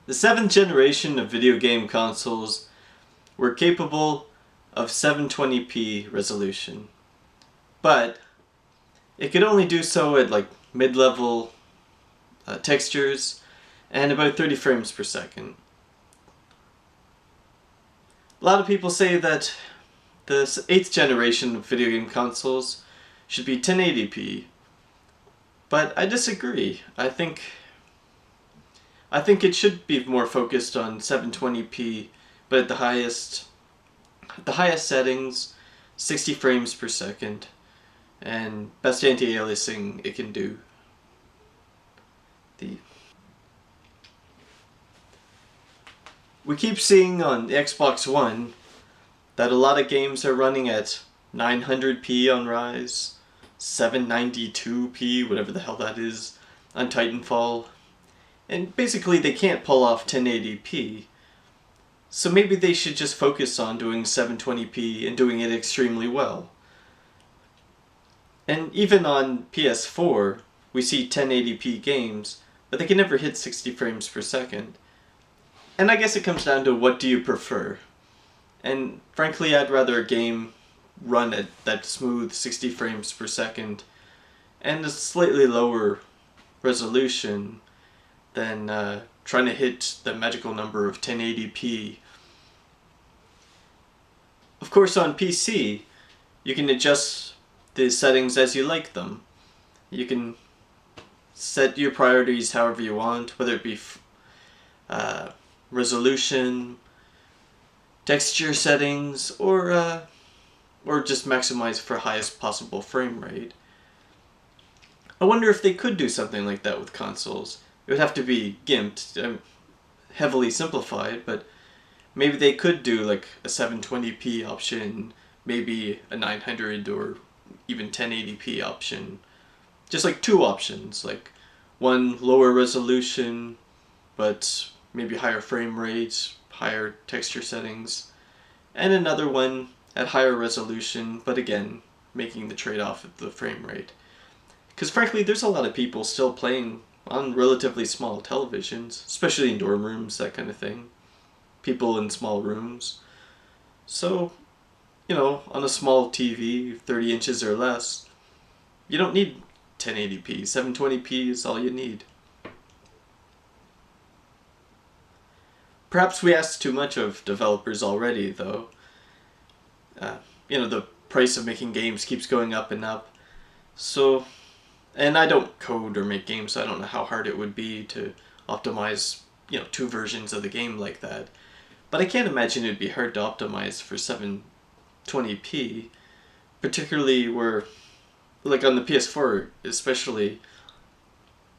The 7th generation of video game consoles were capable of 720p resolution, but it could only do so at like mid-level textures and about 30 frames per second. A lot of people say that the 8th generation of video game consoles should be 1080p, but I disagree. I think it should be more focused on 720p, but at the highest settings, 60 frames per second, and best anti-aliasing it can do. We keep seeing on the Xbox One that a lot of games are running at 900p on Rise, 792p, whatever the hell that is, on Titanfall. And basically they can't pull off 1080p. So maybe they should just focus on doing 720p and doing it extremely well. And even on PS4, we see 1080p games, but they can never hit 60 frames per second. And I guess it comes down to what do you prefer. And frankly, I'd rather a game run at that smooth 60 frames per second and a slightly lower resolution than trying to hit the magical number of 1080p. Of course, on PC, you can adjust the settings as you like them. You can set your priorities however you want, whether it be resolution, texture settings, or just maximize for highest possible frame rate. I wonder if they could do something like that with consoles. It would have to be gimped, heavily simplified, but maybe they could do like a 720p option, maybe a 900 or even 1080p option. Just like two options, like one lower resolution, but maybe higher frame rates, higher texture settings, and another one at higher resolution, but again, making the trade-off of the frame rate. Because frankly, there's a lot of people still playing on relatively small televisions, especially in dorm rooms, that kind of thing. People in small rooms. So, you know, on a small TV, 30 inches or less, you don't need 1080p. 720p is all you need. Perhaps we ask too much of developers already, though. You know, the price of making games keeps going up and up. So, and I don't code or make games, so I don't know how hard it would be to optimize, you know, two versions of the game like that. But I can't imagine it'd be hard to optimize for 720p, particularly where, like on the PS4 especially,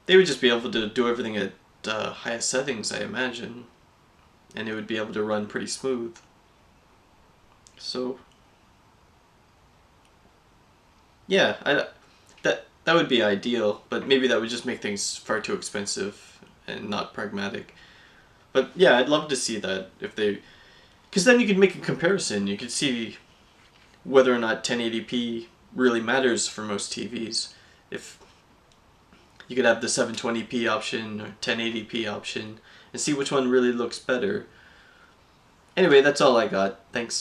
they would just be able to do everything at highest settings, I imagine, and it would be able to run pretty smooth. So, yeah, that would be ideal, but maybe that would just make things far too expensive and not pragmatic. But yeah, I'd love to see that if they... Because then you could make a comparison. You could see whether or not 1080p really matters for most TVs. If you could have the 720p option or 1080p option and see which one really looks better. Anyway, that's all I got. Thanks.